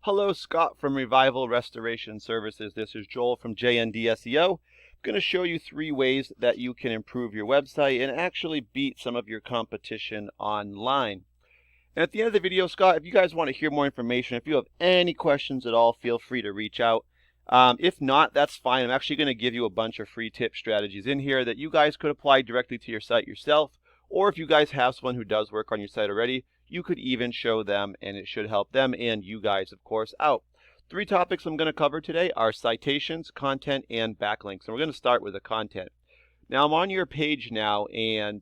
Hello, Scott from Revival Restoration Services. This is Joel from JND SEO. I'm going to show you 3 ways that you can improve your website and actually beat some of your competition online. And at the end of the video, Scott, if you guys want to hear more information, if you have any questions at all, feel free to reach out. If not, that's fine. I'm actually going to give you a bunch of free tip strategies in here that you guys could apply directly to your site yourself. Or if you guys have someone who does work on your site already, you could even show them, and it should help them and you guys, of course, out. 3 topics I'm going to cover today are citations, content, and backlinks. And we're going to start with the content. Now, I'm on your page now, and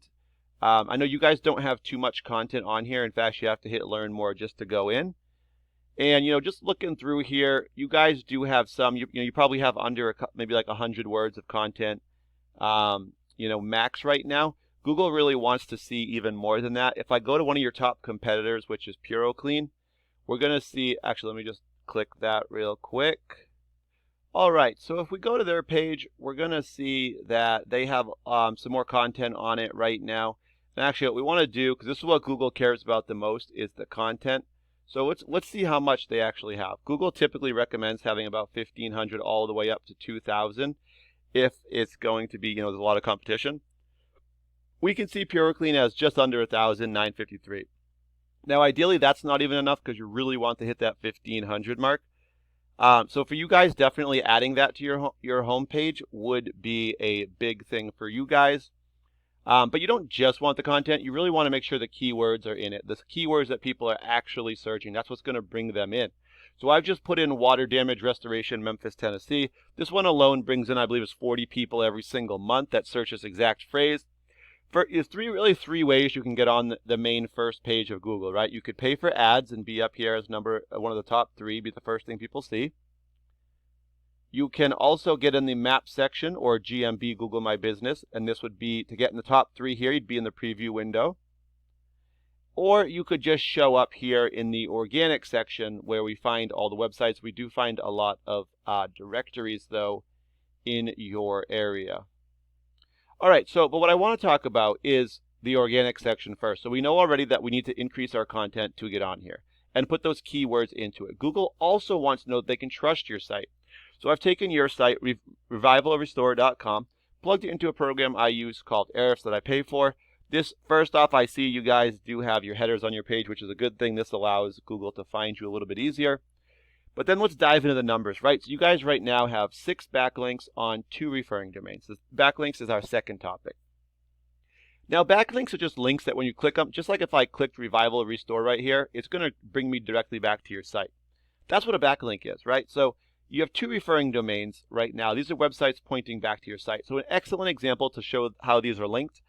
I know you guys don't have too much content on here. In fact, you have to hit learn more just to go in. And, just looking through here, you guys do have some, you probably have under maybe like 100 words of content, max right now. Google really wants to see even more than that. If I go to one of your top competitors, which is PuroClean, we're going to see, actually, let me just click that real quick. All right, so if we go to their page, we're going to see that they have some more content on it right now. And actually, what we want to do, because this is what Google cares about the most, is the content. So let's see how much they actually have. Google typically recommends having about 1,500 all the way up to 2,000 if it's going to be, there's a lot of competition. We can see PuroClean has just under 1,000, 953. Now, ideally, that's not even enough because you really want to hit that 1,500 mark. So for you guys, definitely adding that to your homepage would be a big thing for you guys. But you don't just want the content. You really want to make sure the keywords are in it. The keywords that people are actually searching, that's what's going to bring them in. So I've just put in water damage restoration, Memphis, Tennessee. This one alone brings in, I believe, it's 40 people every single month that search this exact phrase. There's three ways you can get on the main first page of Google, right? You could pay for ads and be up here as one of the top 3, be the first thing people see. You can also get in the map section or GMB Google My Business, and this would be to get in the top 3 here, you'd be in the preview window. Or you could just show up here in the organic section where we find all the websites. We do find a lot of directories, though, in your area. All right, but what I want to talk about is the organic section first. So we know already that we need to increase our content to get on here and put those keywords into it. Google also wants to know that they can trust your site. So I've taken your site, revivalrestore.com, plugged it into a program I use called Ahrefs that I pay for. This, first off, I see you guys do have your headers on your page, which is a good thing. This allows Google to find you a little bit easier. But then let's dive into the numbers, right? So you guys right now have 6 backlinks on 2 referring domains. This backlinks is our second topic. Now, backlinks are just links that when you click them, just like if I clicked Revival Restore right here, it's going to bring me directly back to your site. That's what a backlink is, right? So you have 2 referring domains right now. These are websites pointing back to your site. So an excellent example to show how these are linked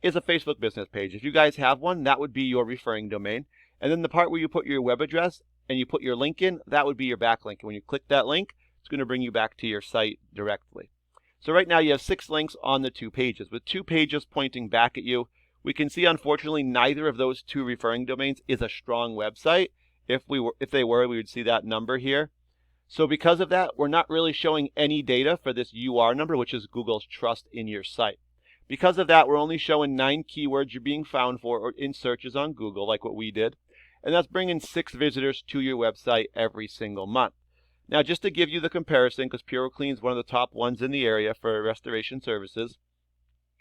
is a Facebook business page. If you guys have one, that would be your referring domain. And then the part where you put your web address and you put your link in, that would be your backlink. And when you click that link, it's going to bring you back to your site directly. So right now you have 6 links on the 2 pages. With 2 pages pointing back at you, we can see, unfortunately, neither of those 2 referring domains is a strong website. If they were, we would see that number here. So because of that, we're not really showing any data for this UR number, which is Google's trust in your site. Because of that, we're only showing 9 keywords you're being found for or in searches on Google, like what we did. And that's bringing 6 visitors to your website every single month. Now, just to give you the comparison, because PuroClean is one of the top ones in the area for restoration services.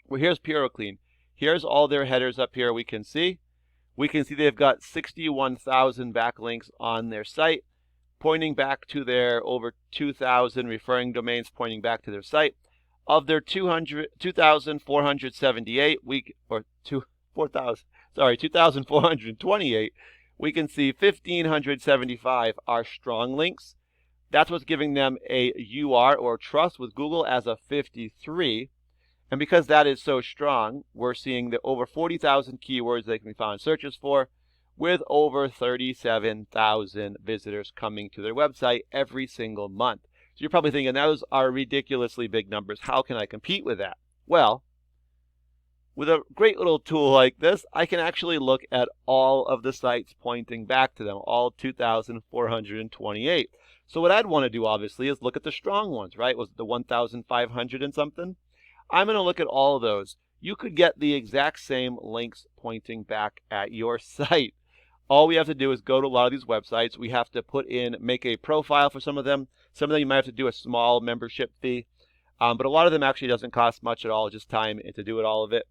Well, here's PuroClean. Here's all their headers up here we can see. We can see they've got 61,000 backlinks on their site, pointing back to their over 2,000 referring domains pointing back to their site. Of their 2,478, 2,428, we can see 1,575 are strong links. That's what's giving them a UR or trust with Google as a 53. And because that is so strong, we're seeing that over 40,000 keywords they can be found in searches for, with over 37,000 visitors coming to their website every single month. So you're probably thinking, those are ridiculously big numbers. How can I compete with that? Well, with a great little tool like this, I can actually look at all of the sites pointing back to them, all 2,428. So what I'd want to do, obviously, is look at the strong ones, right? Was it the 1,500 and something? I'm going to look at all of those. You could get the exact same links pointing back at your site. All we have to do is go to a lot of these websites. We have to make a profile for some of them. Some of them you might have to do a small membership fee. But a lot of them actually doesn't cost much at all, just time to do all of it.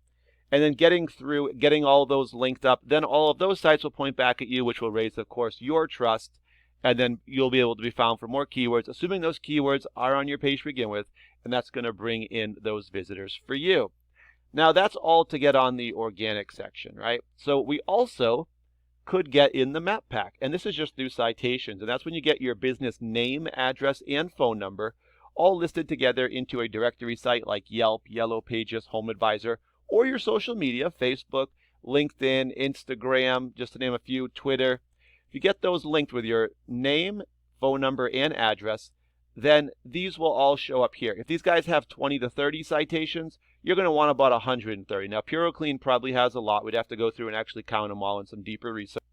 And then getting all of those linked up, then all of those sites will point back at you, which will raise, of course, your trust. And then you'll be able to be found for more keywords, assuming those keywords are on your page to begin with. And that's going to bring in those visitors for you. Now, that's all to get on the organic section, right? So we also could get in the map pack. And this is just through citations. And that's when you get your business name, address, and phone number all listed together into a directory site like Yelp, Yellow Pages, Home Advisor, or your social media, Facebook, LinkedIn, Instagram, just to name a few, Twitter. If you get those linked with your name, phone number, and address, then these will all show up here. If these guys have 20 to 30 citations, you're going to want about 130. Now, PuroClean probably has a lot. We'd have to go through and actually count them all in some deeper research.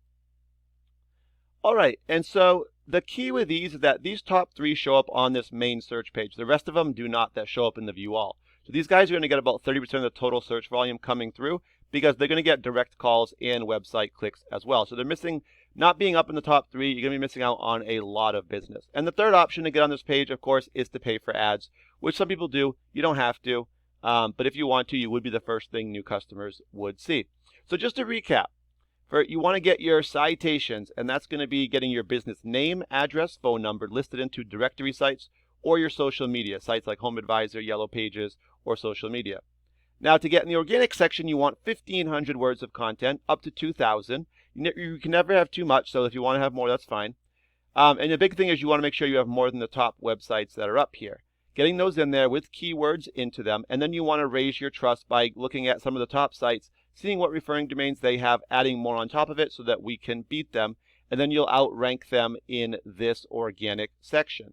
All right, and so the key with these is that these top 3 show up on this main search page. The rest of them do not, that show up in the view all. So these guys are going to get about 30% of the total search volume coming through because they're going to get direct calls and website clicks as well. So they're missing, not being up in the top 3, you're going to be missing out on a lot of business. And the third option to get on this page, of course, is to pay for ads, which some people do. You don't have to, but if you want to, you would be the first thing new customers would see. So just to recap, you want to get your citations, and that's going to be getting your business name, address, phone number listed into directory sites or your social media, sites like Home Advisor, Yellow Pages, or social media. Now, to get in the organic section, you want 1,500 words of content, up to 2,000. You can never have too much, so if you want to have more, that's fine. And the big thing is you want to make sure you have more than the top websites that are up here. Getting those in there with keywords into them, and then you want to raise your trust by looking at some of the top sites, seeing what referring domains they have, adding more on top of it so that we can beat them, and then you'll outrank them in this organic section.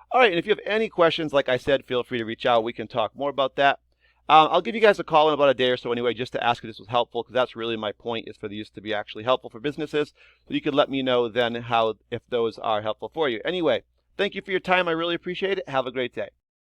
All right, and if you have any questions, like I said, feel free to reach out. We can talk more about that. I'll give you guys a call in about a day or so anyway, just to ask if this was helpful, because that's really my point, is for these to be actually helpful for businesses. So you could let me know then if those are helpful for you. Anyway, thank you for your time. I really appreciate it. Have a great day.